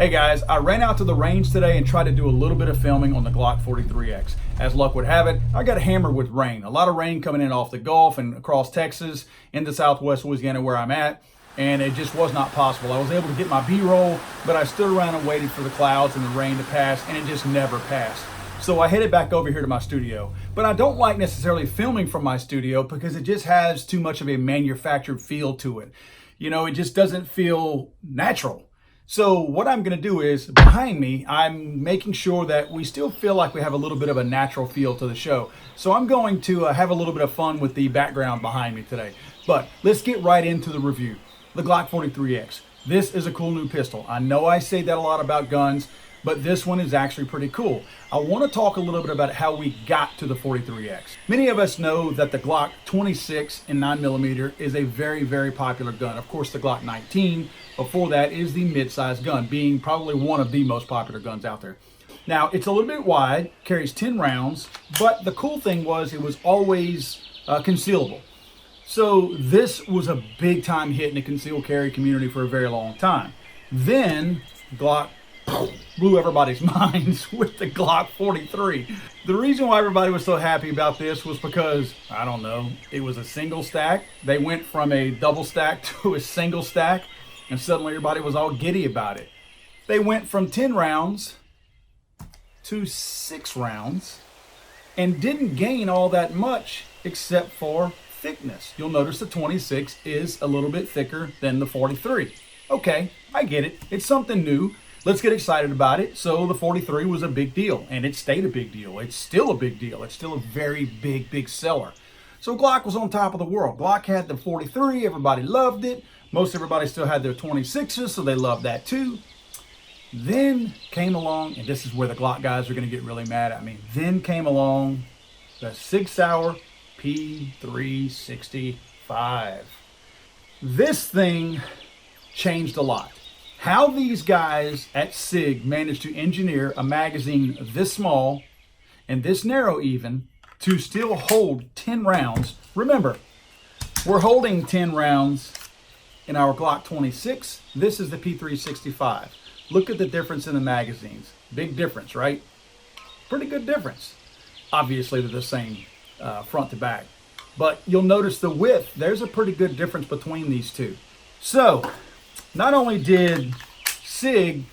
Hey guys, I ran out to the range today and tried to do a little bit of filming on the Glock 43X. As luck would have it, I got hammered with rain. A lot of rain coming in off the Gulf and across Texas into southwest Louisiana where I'm at, and it just was not possible. I was able to get my B-roll, but I stood around and waited for the clouds and the rain to pass, and it just never passed. So I headed back over here to my studio. But I don't like necessarily filming from my studio because it just has too much of a manufactured feel to it. You know, it just doesn't feel natural. So what I'm going to do is, behind me, I'm making sure that we still feel like we have a little bit of a natural feel to the show. So I'm going to have a little bit of fun with the background behind me today. But let's get right into the review. The Glock 43X. This is a cool new pistol. I know I say that a lot about guns, but this one is actually pretty cool. I want to talk a little bit about how we got to the 43X. Many of us know that the Glock 26 and 9mm is a very, very popular gun. Of course, the Glock 19 before that is the mid-sized gun, being probably one of the most popular guns out there. Now, it's a little bit wide, carries 10 rounds, but the cool thing was it was always concealable. So this was a big time hit in the concealed carry community for a very long time. Then Glock blew everybody's minds with the Glock 43. The reason why everybody was so happy about this was because, I don't know, it was a single stack. They went from a double stack to a single stack, and suddenly everybody was all giddy about it. They went from 10 rounds to 6 rounds and didn't gain all that much except for thickness. You'll notice the 26 is a little bit thicker than the 43. Okay, I get it. It's something new. Let's get excited about it. So the 43 was a big deal, and it stayed a big deal. It's still a big deal. It's still a very big seller. So Glock was on top of the world. Glock had the 43. Everybody loved it. Most everybody still had their 26s, so they loved that too. Then came along, and this is where the Glock guys are going to get really mad at me. Then came along the Sig P365. This thing changed a lot. How these guys at Sig managed to engineer a magazine this small and this narrow even to still hold 10 rounds. Remember, we're holding 10 rounds in our Glock 26. This is the P365. Look at the difference in the magazines. Big difference, right? Pretty good difference. Obviously, they're the same front to back. But you'll notice the width. There's a pretty good difference between these two. So, not only did Sig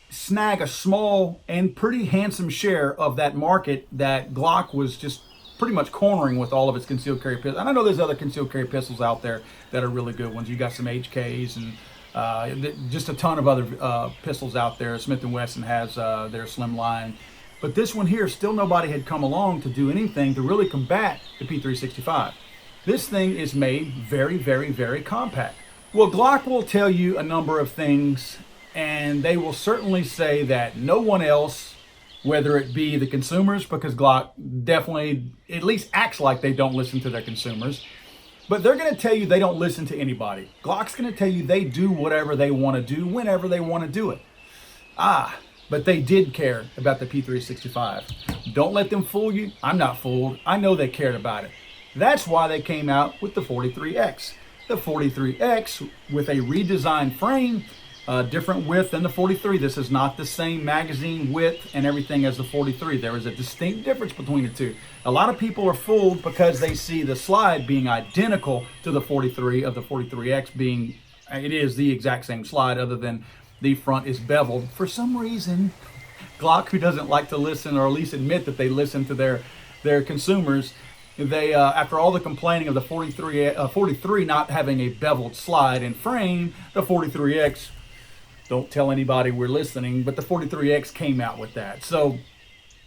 snag a small and pretty handsome share of that market that Glock was just pretty much cornering with all of its concealed carry pistols. And I know there's other concealed carry pistols out there that are really good ones. You got some HKs and just a ton of other pistols out there. Smith & Wesson has their slim line. But this one here, still nobody had come along to do anything to really combat the P365. This thing is made very compact. Well, Glock will tell you a number of things, and they will certainly say that no one else, whether it be the consumers, because Glock definitely at least acts like they don't listen to their consumers, but they're going to tell you they don't listen to anybody. Glock's going to tell you they do whatever they want to do, whenever they want to do it. But they did care about the P365. Don't let them fool you. I'm not fooled. I know they cared about it. That's why they came out with the 43X. The 43X with a redesigned frame, different width than the 43. This is not the same magazine width and everything as the 43. There is a distinct difference between the two. A lot of people are fooled because they see the slide being identical to the 43 of the 43X being, it is the exact same slide other than the front is beveled. For some reason, Glock, who doesn't like to listen or at least admit that they listen to their consumers, they, after all the complaining of the 43 not having a beveled slide and frame, the 43X, don't tell anybody we're listening, but the 43X came out with that. So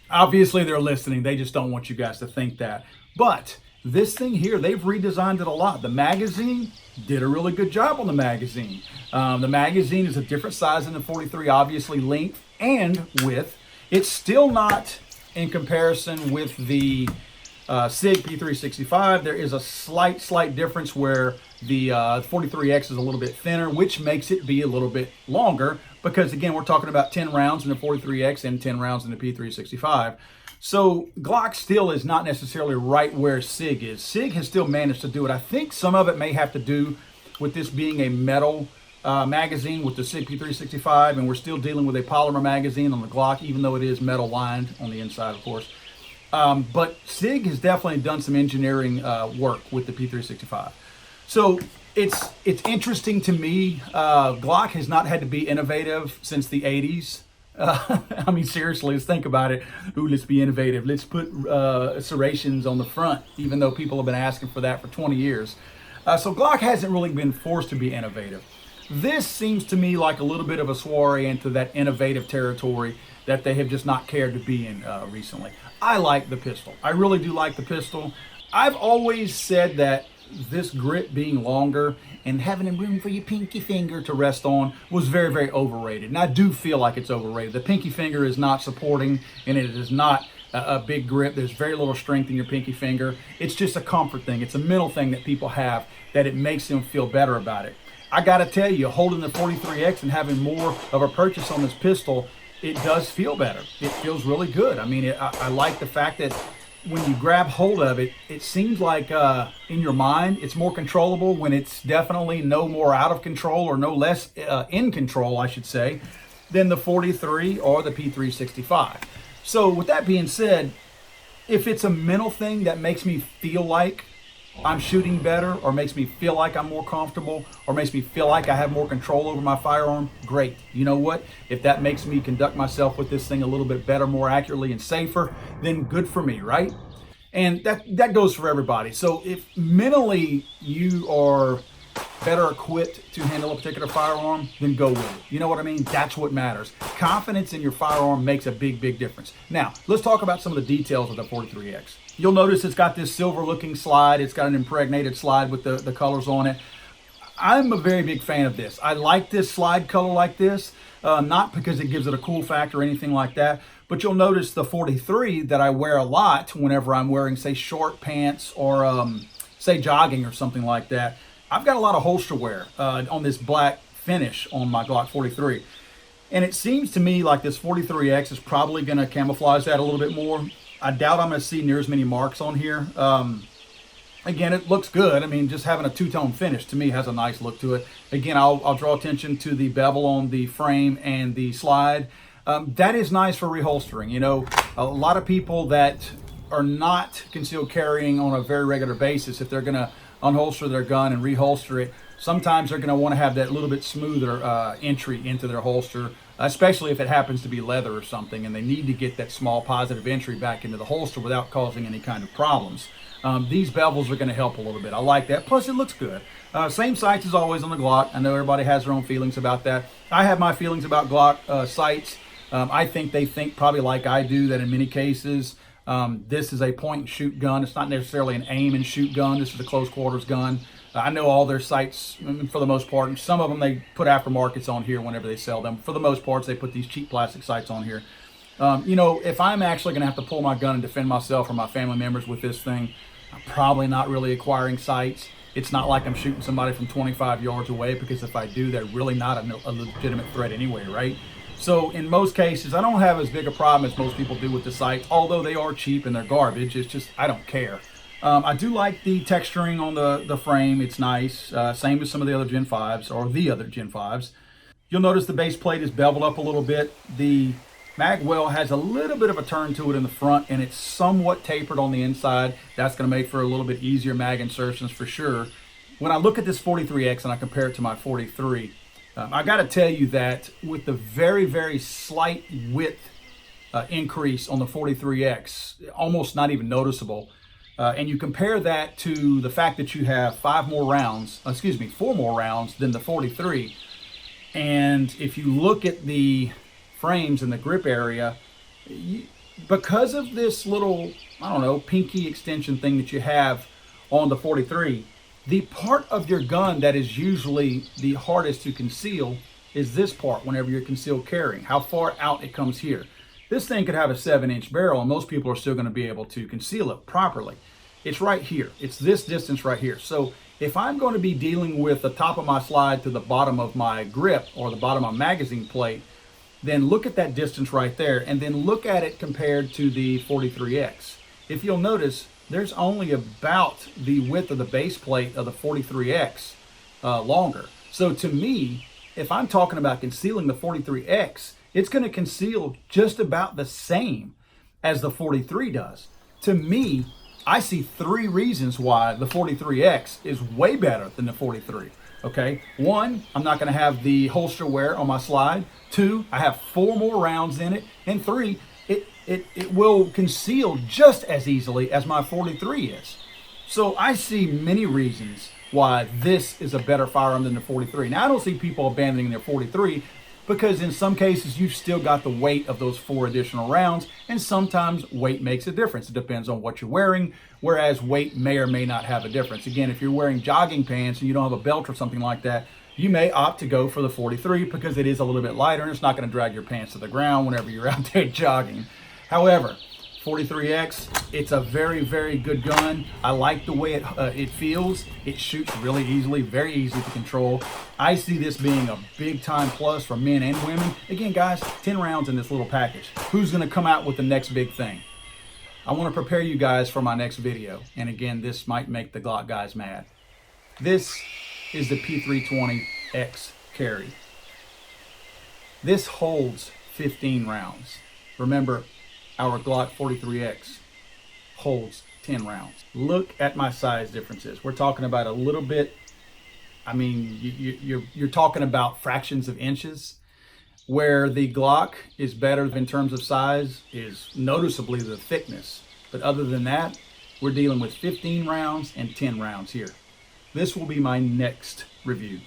obviously they're listening. They just don't want you guys to think that. But this thing here, they've redesigned it a lot. The magazine did a really good job on the magazine. The magazine is a different size than the 43, obviously length and width. It's still not in comparison with the Sig P365. There is a slight difference where the 43X is a little bit thinner, which makes it be a little bit longer because, again, we're talking about 10 rounds in the 43X and 10 rounds in the P365. So Glock still is not necessarily right where Sig is. Sig has still managed to do it. I think some of it may have to do with this being a metal magazine with the Sig P365, and we're still dealing with a polymer magazine on the Glock, even though it is metal lined on the inside, of course. But Sig has definitely done some engineering work with the P365. So it's interesting to me. Glock has not had to be innovative since the 80s. I mean, seriously, let's think about it. Ooh, let's be innovative. Let's put serrations on the front, even though people have been asking for that for 20 years. So Glock hasn't really been forced to be innovative. This seems to me like a little bit of a soiree into that innovative territory that they have just not cared to be in recently. I like the pistol. I really do like the pistol. I've always said that this grip being longer and having a room for your pinky finger to rest on was very, very overrated. And I do feel like it's overrated. The pinky finger is not supporting, and it is not a big grip. There's very little strength in your pinky finger. It's just a comfort thing. It's a mental thing that people have that it makes them feel better about it. I gotta tell you, holding the 43X and having more of a purchase on this pistol, it does feel better. It feels really good. I mean, I like the fact that when you grab hold of it, it seems like in your mind, it's more controllable when it's definitely no more out of control or no less in control, I should say, than the 43 or the P365. So with that being said, if it's a mental thing that makes me feel like I'm shooting better, or makes me feel like I'm more comfortable, or makes me feel like I have more control over my firearm, great. You know what? If that makes me conduct myself with this thing a little bit better, more accurately, and safer, then good for me, right? And that goes for everybody. So if mentally you are better equipped to handle a particular firearm, then go with it. You know what I mean? That's what matters. Confidence in your firearm makes a big, big difference. Now, let's talk about some of the details of the 43X. You'll notice it's got this silver looking slide. It's got an impregnated slide with the colors on it. I'm a very big fan of this. I like this slide color like this, not because it gives it a cool factor or anything like that, but you'll notice the 43 that I wear a lot whenever I'm wearing, say, short pants or say jogging or something like that. I've got a lot of holster wear on this black finish on my Glock 43. And it seems to me like this 43X is probably going to camouflage that a little bit more. I doubt I'm going to see near as many marks on here. Again, it looks good. I mean, just having a two-tone finish to me has a nice look to it. Again, I'll draw attention to the bevel on the frame and the slide. That is nice for reholstering. You know, a lot of people that are not concealed carrying on a very regular basis, if they're going to unholster their gun and reholster it, sometimes they're going to want to have that little bit smoother entry into their holster, especially if it happens to be leather or something, and they need to get that small positive entry back into the holster without causing any kind of problems. These bevels are going to help a little bit. I like that. Plus, it looks good. Same sights as always on the Glock. I know everybody has their own feelings about that. I have my feelings about Glock sights. I think they think probably like I do, that in many cases, this is a point and shoot gun. It's not necessarily an aim and shoot gun. This is a close quarters gun. I know all their sights for the most part, and some of them they put aftermarkets on here whenever they sell them. For the most part, they put these cheap plastic sights on here. You know, if I'm actually going to have to pull my gun and defend myself or my family members with this thing, I'm probably not really acquiring sights. It's not like I'm shooting somebody from 25 yards away, because if I do, they're really not a legitimate threat anyway, right? So in most cases, I don't have as big a problem as most people do with the sights, although they are cheap and they're garbage. It's just, I don't care. I do like the texturing on the frame. It's nice. Same as some of the other Gen 5s, or the other Gen 5s. You'll notice the base plate is beveled up a little bit. The mag well has a little bit of a turn to it in the front, and it's somewhat tapered on the inside. That's going to make for a little bit easier mag insertions for sure. When I look at this 43X and I compare it to my 43, I got to tell you that with the very, very slight width increase on the 43X, almost not even noticeable, and you compare that to the fact that you have 4 more rounds than the 43, and if you look at the frames and the grip area, because of this little, I don't know, pinky extension thing that you have on the 43, the part of your gun that is usually the hardest to conceal is this part whenever you're concealed carrying, how far out it comes here. This thing could have a 7-inch barrel, and most people are still going to be able to conceal it properly. It's right here. It's this distance right here. So if I'm going to be dealing with the top of my slide to the bottom of my grip or the bottom of my magazine plate, then look at that distance right there, and then look at it compared to the 43X. If you'll notice, there's only about the width of the base plate of the 43X longer. So to me, if I'm talking about concealing the 43X, it's going to conceal just about the same as the 43 does. To me, I see 3 reasons why the 43X is way better than the 43. Okay, 1, I'm not going to have the holster wear on my slide. 2, I have 4 more rounds in it. And 3, it will conceal just as easily as my 43 is. So I see many reasons why this is a better firearm than the 43. Now, I don't see people abandoning their 43 because in some cases you've still got the weight of those 4 additional rounds, and sometimes weight makes a difference. It depends on what you're wearing, whereas weight may or may not have a difference. Again, if you're wearing jogging pants and you don't have a belt or something like that, you may opt to go for the 43 because it is a little bit lighter and it's not going to drag your pants to the ground whenever you're out there jogging. However, 43X, it's a very, very good gun. I like the way it feels. It shoots really easily, very easy to control. I see this being a big time plus for men and women. Again, guys, 10 rounds in this little package. Who's going to come out with the next big thing? I want to prepare you guys for my next video. And again, this might make the Glock guys mad. This is the P320X carry. This holds 15 rounds. Remember, our Glock 43X holds 10 rounds. Look at my size differences. We're talking about a little bit, I mean, you're talking about fractions of inches. Where the Glock is better in terms of size is noticeably the thickness. But other than that, we're dealing with 15 rounds and 10 rounds here. This will be my next review.